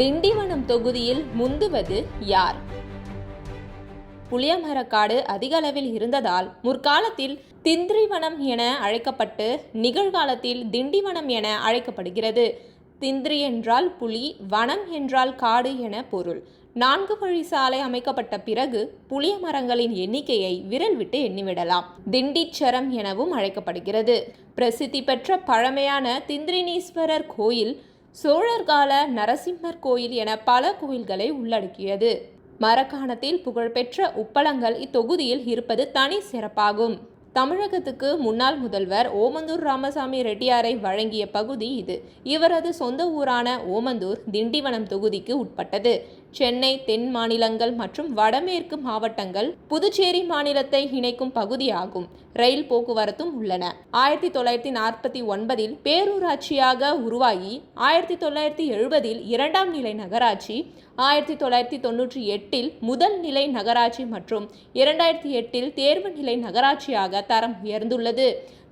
திண்டிவனம் தொகுதியில் முந்துவது யார்? புளியமரக்காடு அதிக அளவில் இருந்ததால் முற்காலத்தில் திந்திரிவனம் என அழைக்கப்பட்டு நிகழ்காலத்தில் திண்டிவனம் என அழைக்கப்படுகிறது. திந்திரி என்றால் புலி, வனம் என்றால் காடு என பொருள். 4 வழி சாலை அமைக்கப்பட்ட பிறகு புளிய மரங்களின் எண்ணிக்கையை விரல் விட்டு எண்ணிவிடலாம். திண்டிச்சரம் எனவும் அழைக்கப்படுகிறது. பிரசித்தி பெற்ற பழமையான திந்திரினீஸ்வரர் கோயில், சோழர் கால நரசிம்மர் கோயில் என பல கோயில்களை உள்ளடக்கியது. மரக்காணத்தில் புகழ்பெற்ற உப்பளங்கள் இத்தொகுதியில் இருப்பது தனி சிறப்பாகும். தமிழகத்துக்கு முன்னாள் முதல்வர் ஓமந்தூர் ராமசாமி ரெட்டியாரை வழங்கிய பகுதி இது. இவரது சொந்த ஊரான ஓமந்தூர் திண்டிவனம் தொகுதிக்கு உட்பட்டது. சென்னை, தென் மாநிலங்கள் மற்றும் வடமேற்கு மாவட்டங்கள், புதுச்சேரி மாநிலத்தை இணைக்கும் பகுதியாகும். ரயில் போக்குவரத்தும் உள்ளன. 1949இல் பேரூராட்சியாக உருவாகி 1970இல் 2ஆம் நிலை நகராட்சி, 1998இல் முதல் நிலை நகராட்சி மற்றும் 2008இல் தேர்வு நிலை நகராட்சியாக தரம் உயர்ந்துள்ளது.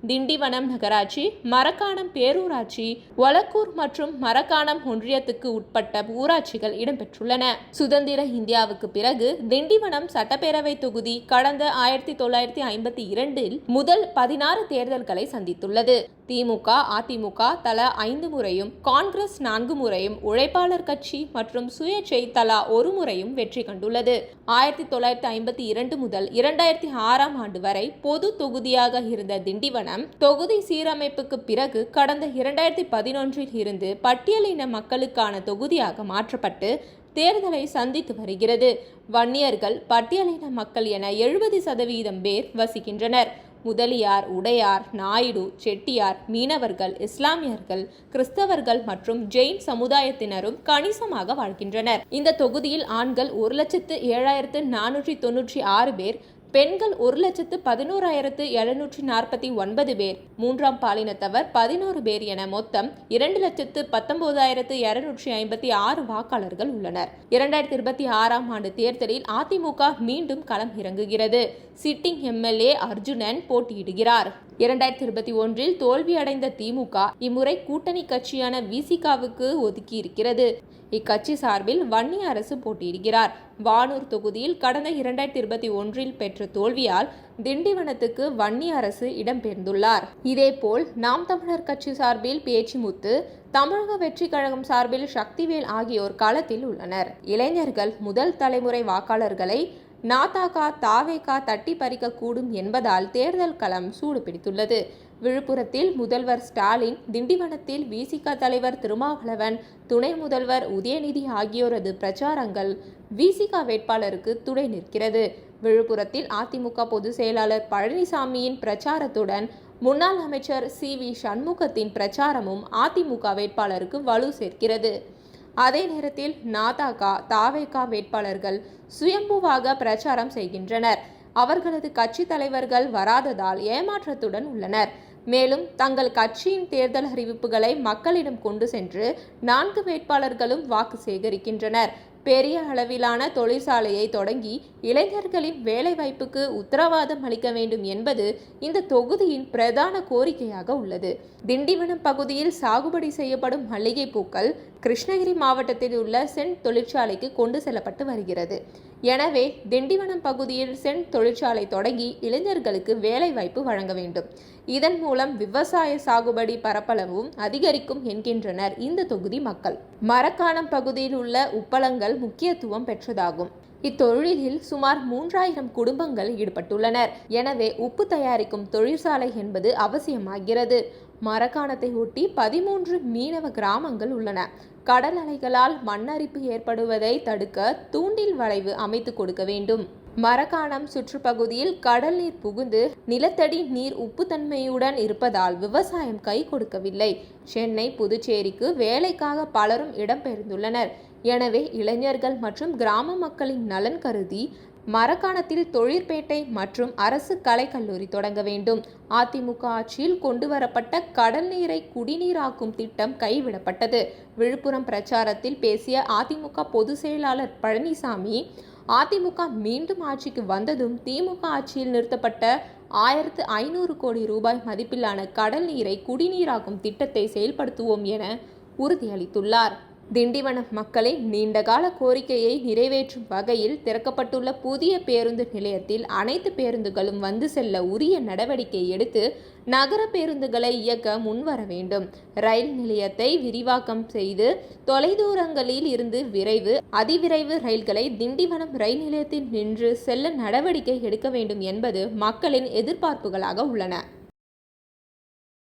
திண்டிவனம் நகராட்சி, மரக்காணம் பேரூராட்சி, ஒலக்கூர் மற்றும் மரக்காணம் ஒன்றியத்துக்கு உட்பட்ட ஊராட்சிகள் இடம்பெற்றுள்ளன. சுதந்திர இந்தியாவுக்கு பிறகு திண்டிவனம் சட்டப்பேரவை தொகுதி கடந்த 1952இல் முதல் 16 தேர்தல்களை சந்தித்துள்ளது. திமுக, அதிமுக தலா 5 முறையும், காங்கிரஸ் 4 முறையும், உழைப்பாளர் கட்சி மற்றும் சுயேட்சை தலா 1 முறையும் வெற்றி கண்டுள்ளது. 1952 முதல் 2006ஆம் ஆண்டு வரை பொது தொகுதியாக இருந்த திண்டிவனம் தொகுதி சீரமைப்புக்கு பிறகு கடந்த 2011இல் இருந்து பட்டியலின மக்களுக்கான தொகுதியாக மாற்றப்பட்டு தேர்தலை சந்தித்து வருகிறது. வன்னியர்கள், பட்டியலின மக்கள் என 70% பேர் வசிக்கின்றனர். முதலியார், உடையார், நாயுடு, செட்டியார், மீனவர்கள், இஸ்லாமியர்கள், கிறிஸ்தவர்கள் மற்றும் ஜெயின் சமுதாயத்தினரும் கணிசமாக வாழ்கின்றனர். இந்த தொகுதியில் ஆண்கள் 1,07,496 பேர், பெண்கள் 1,11,749 பேர், 3ஆம் பாலினத்தவர் 11 பேர் என மொத்தம் 2,19,256 வாக்காளர்கள் உள்ளனர். 2026ஆம் ஆண்டு தேர்தலில் அதிமுக மீண்டும் களம் இறங்குகிறது. சிட்டிங் எம்எல்ஏ அர்ஜுனன் போட்டியிடுகிறார். 2021இல் தோல்வியடைந்த திமுக இம்முறை கூட்டணி கட்சியான விசிகாவுக்கு ஒதுக்கி இருக்கிறது. இக்கட்சி சார்பில் வன்னி அரசு போட்டியிடுகிறார். வானூர் தொகுதியில் கடந்த 2021இல் பெற்ற தோல்வியால் திண்டிவனத்துக்கு வன்னி அரசு இடம்பெயர்ந்துள்ளார். இதேபோல் நாம் தமிழர் கட்சி சார்பில் பேச்சிமுத்து, தமிழக வெற்றி கழகம் சார்பில் சக்திவேல் ஆகியோர் களத்தில் உள்ளனர். இளைஞர்கள் முதல் தலைமுறை வாக்காளர்களை நாதக, தவேக தட்டி பறிக்க கூடும் என்பதால் தேர்தல் களம் சூடு பிடித்துள்ளது. விழுப்புரத்தில் முதல்வர் ஸ்டாலின், திண்டிவனத்தில் விசிக தலைவர் திருமாவளவன், துணை முதல்வர் உதயநிதி ஆகியோரது பிரச்சாரங்கள் விசிக வேட்பாளருக்கு துணை நிற்கிறது. விழுப்புரத்தில் அதிமுக பொதுச் செயலாளர் பழனிசாமியின் பிரச்சாரத்துடன் முன்னாள் அமைச்சர் CV சண்முகத்தின் பிரச்சாரமும் அதிமுக வேட்பாளருக்கு வலு சேர்க்கிறது. அதே நேரத்தில் நாதக, தவேக வேட்பாளர்கள் சுயம்புவாக பிரச்சாரம் செய்கின்றனர். அவர்களது கட்சி தலைவர்கள் வராததால் ஏமாற்றத்துடன் உள்ளனர். மேலும் தங்கள் கட்சியின் தேர்தல் அறிவிப்புகளை மக்களிடம் கொண்டு சென்று 4 வேட்பாளர்களும் வாக்கு சேகரிக்கின்றனர். பெரிய அளவிலான தொழிற்சாலையை தொடங்கி இளைஞர்களின் வேலைவாய்ப்புக்கு உத்தரவாதம் அளிக்க வேண்டும் என்பது இந்த தொகுதியின் பிரதான கோரிக்கையாக உள்ளது. திண்டிவனம் பகுதியில் சாகுபடி செய்யப்படும் மல்லிகை பூக்கள் கிருஷ்ணகிரி மாவட்டத்தில் உள்ள சென்ட் தொழிற்சாலைக்கு கொண்டு செல்லப்பட்டு வருகிறது. எனவே திண்டிவனம் பகுதியில் சென்ட் தொழிற்சாலை தொடங்கி இளைஞர்களுக்கு வேலைவாய்ப்பு வழங்க வேண்டும். இதன் மூலம் விவசாய சாகுபடி பரப்பளவும் அதிகரிக்கும் என்கின்றனர் இந்த தொகுதி மக்கள். மரக்காணம் பகுதியில் உள்ள உப்பளங்கள் முக்கியத்துவம் பெற்றதாகும். இத்தொழிலில் சுமார் 3000 குடும்பங்கள் ஈடுபட்டுள்ளனர். எனவே உப்பு தயாரிக்கும் தொழிற்சாலை என்பது அவசியமாகிறது. மரக்காணத்தை ஒட்டி 13 மீனவ கிராமங்கள் உள்ளன. கடல் அலைகளால் மண்ணரிப்பு ஏற்படுவதை தடுக்க தூண்டில் வளைவு அமைத்து கொடுக்க வேண்டும். மரக்காணம் சுற்றுப்பகுதியில் கடல் நீர் புகுந்து நிலத்தடி நீர் உப்புத்தன்மையுடன் இருப்பதால் விவசாயம் கை கொடுக்கவில்லை. சென்னை, புதுச்சேரிக்கு வேலைக்காக பலரும் இடம்பெயர்ந்துள்ளனர். எனவே இளைஞர்கள் மற்றும் கிராம மக்களின் நலன் கருதி மரக்காணத்தில் தொழிற்பேட்டை மற்றும் அரசு கலைக்கல்லூரி தொடங்க வேண்டும். அதிமுக ஆட்சியில் கொண்டுவரப்பட்ட கடல் நீரை குடிநீராக்கும் திட்டம் கைவிடப்பட்டது. விழுப்புரம் பிரச்சாரத்தில் பேசிய அதிமுக பொதுச் செயலாளர் பழனிசாமி, அதிமுக மீண்டும் ஆட்சிக்கு வந்ததும் திமுக ஆட்சியில் நிறுத்தப்பட்ட 1500 கோடி ரூபாய் மதிப்பிலான கடல் நீரை குடிநீராக்கும் திட்டத்தை செயல்படுத்துவோம் என உறுதியளித்துள்ளார். திண்டிவனம் மக்களின் நீண்டகால கோரிக்கையை நிறைவேற்றும் வகையில் திறக்கப்பட்டுள்ள புதிய பேருந்து நிலையத்தில் அனைத்து பேருந்துகளும் வந்து செல்ல உரிய நடவடிக்கை எடுத்து நகர பேருந்துகளை இயக்க முன்வர வேண்டும். ரயில் நிலையத்தை விரிவாக்கம் செய்து தொலைதூரங்களில் இருந்து விரைவு, அதிவிரைவு ரயில்களை திண்டிவனம் ரயில் நிலையத்தில் நின்று செல்ல நடவடிக்கை எடுக்க வேண்டும் என்பது மக்களின் எதிர்பார்ப்புகளாக உள்ளன.